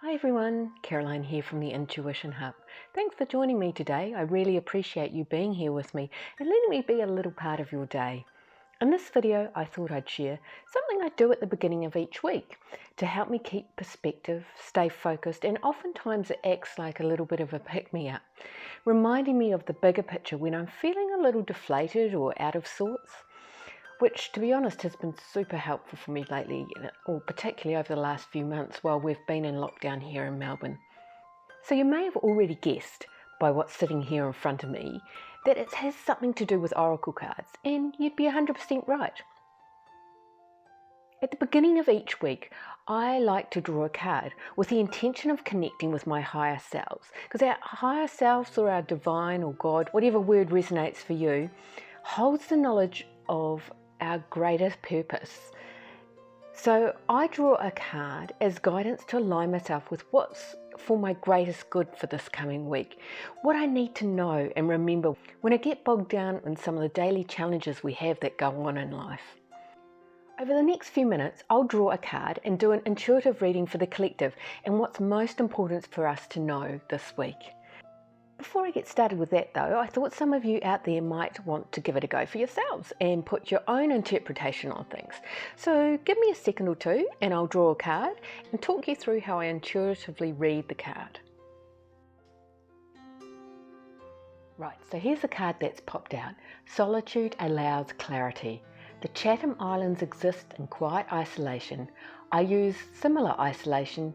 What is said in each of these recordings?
Hi everyone, Caroline here from the Intuition Hub. Thanks for joining me today. I really appreciate you being here with me and letting me be a little part of your day. In this video, I thought I'd share something I do at the beginning of each week to help me keep perspective, stay focused, and oftentimes it acts like a little bit of a pick-me-up, reminding me of the bigger picture when I'm feeling a little deflated or out of sorts, which to be honest has been super helpful for me lately, or particularly over the last few months while we've been in lockdown here in Melbourne. So you may have already guessed by what's sitting here in front of me that it has something to do with oracle cards, and you'd be 100% right. At the beginning of each week, I like to draw a card with the intention of connecting with my higher selves, because our higher selves or our divine or God, whatever word resonates for you, holds the knowledge of our greatest purpose. So I draw a card as guidance to align myself with what's for my greatest good for this coming week, what I need to know and remember when I get bogged down in some of the daily challenges we have that go on in life. Over the next few minutes, I'll draw a card and do an intuitive reading for the collective and what's most important for us to know this week. Before I get started with that though, I thought some of you out there might want to give it a go for yourselves and put your own interpretation on things. So give me a second or two and I'll draw a card and talk you through how I intuitively read the card. Right, so here's the card that's popped out. Solitude allows clarity. The Chatham Islands exist in quiet isolation. I use similar isolation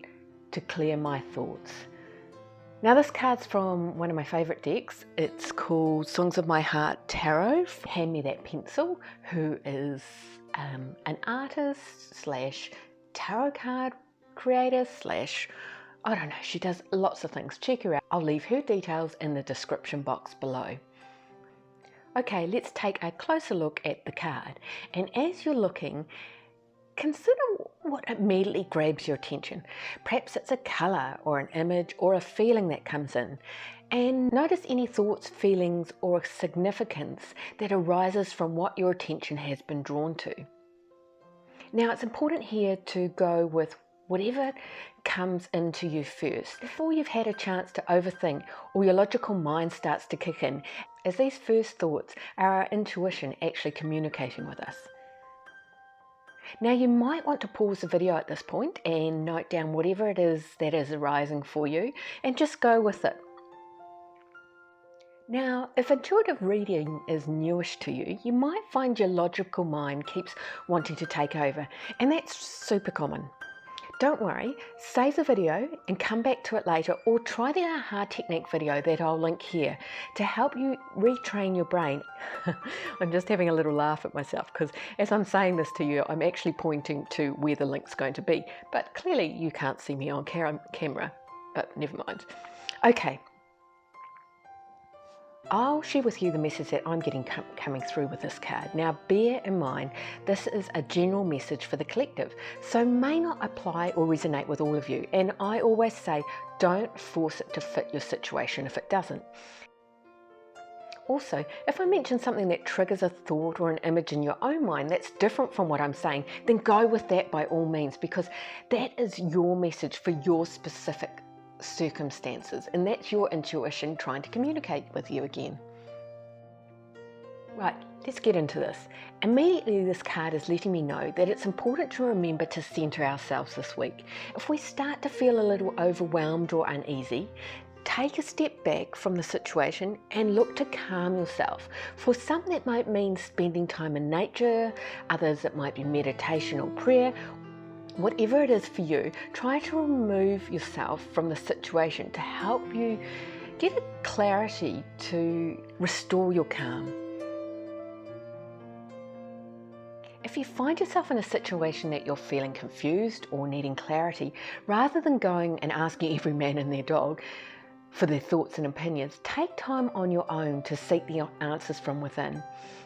to clear my thoughts. Now this card's from one of my favourite decks. It's called Songs of My Heart Tarot. Hand Me That Pencil, who is an artist slash tarot card creator slash, I don't know, she does lots of things. Check her out. I'll leave her details in the description box below. Okay, let's take a closer look at the card. And as you're looking, consider what immediately grabs your attention. Perhaps it's a colour or an image or a feeling that comes in. And notice any thoughts, feelings or significance that arises from what your attention has been drawn to. Now it's important here to go with whatever comes into you first before you've had a chance to overthink or your logical mind starts to kick in, as these first thoughts are our intuition actually communicating with us. Now you might want to pause the video at this point and note down whatever it is that is arising for you and just go with it. Now, if intuitive reading is newish to you, you might find your logical mind keeps wanting to take over, and that's super common. Don't worry, save the video and come back to it later, or try the AHA technique video that I'll link here to help you retrain your brain. I'm just having a little laugh at myself because as I'm saying this to you, I'm actually pointing to where the link's going to be. But clearly you can't see me on camera, but never mind. Okay. I'll share with you the message that I'm getting coming through with this card. Now bear in mind, this is a general message for the collective, so may not apply or resonate with all of you. And I always say, don't force it to fit your situation if it doesn't. Also, if I mention something that triggers a thought or an image in your own mind that's different from what I'm saying, then go with that by all means, because that is your message for your specific circumstances, and that's your intuition trying to communicate with you again. Right, let's get into this. Immediately this card is letting me know that it's important to remember to centre ourselves this week. If we start to feel a little overwhelmed or uneasy, take a step back from the situation and look to calm yourself. For some that might mean spending time in nature, others it might be meditation or prayer. Whatever it is for you, try to remove yourself from the situation to help you get a clarity to restore your calm. If you find yourself in a situation that you're feeling confused or needing clarity, rather than going and asking every man and their dog for their thoughts and opinions, take time on your own to seek the answers from within.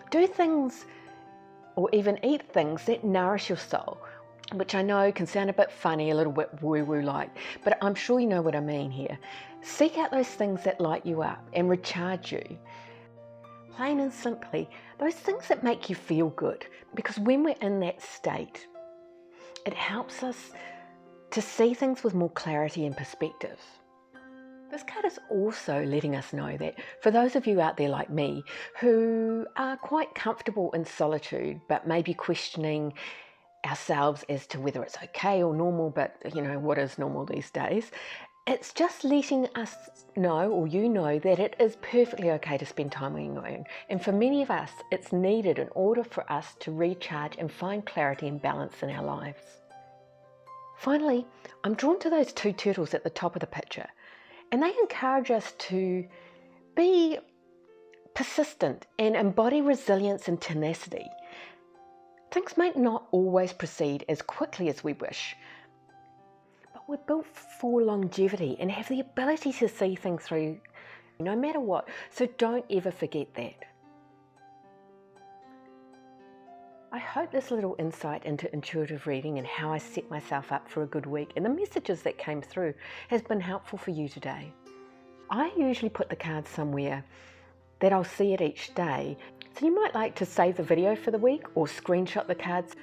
Do things or even eat things that nourish your soul, which I know can sound a bit funny, a little bit woo-woo like, but I'm sure you know what I mean here. Seek out those things that light you up and recharge you. Plain and simply, those things that make you feel good, because when we're in that state, it helps us to see things with more clarity and perspective. This card is also letting us know that for those of you out there like me who are quite comfortable in solitude but maybe questioning ourselves as to whether it's okay or normal, but what is normal these days, it's just letting us know, or you know, that it is perfectly okay to spend time on your own. And for many of us, it's needed in order for us to recharge and find clarity and balance in our lives. Finally, I'm drawn to those two turtles at the top of the picture, and they encourage us to be persistent and embody resilience and tenacity. Things might not always proceed as quickly as we wish, but we're built for longevity and have the ability to see things through no matter what, so don't ever forget that. I hope this little insight into intuitive reading and how I set myself up for a good week and the messages that came through has been helpful for you today. I usually put the cards somewhere that I'll see it each day, so you might like to save the video for the week or screenshot the cards.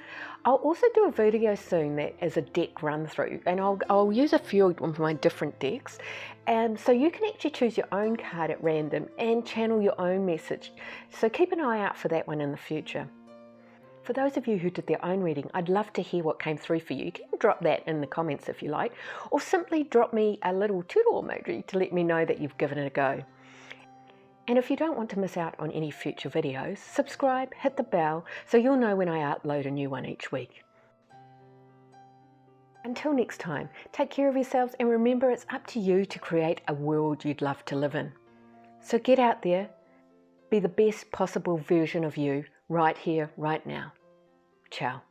I'll also do a video soon that is a deck run through, and I'll use a few of my different decks, and so you can actually choose your own card at random and channel your own message, so keep an eye out for that one in the future. For those of you who did their own reading, I'd love to hear what came through for you. You can drop that in the comments if you like, or simply drop me a little turtle emoji to let me know that you've given it a go. And if you don't want to miss out on any future videos, subscribe, hit the bell, so you'll know when I upload a new one each week. Until next time, take care of yourselves, and remember, it's up to you to create a world you'd love to live in. So get out there, be the best possible version of you right here, right now. Ciao.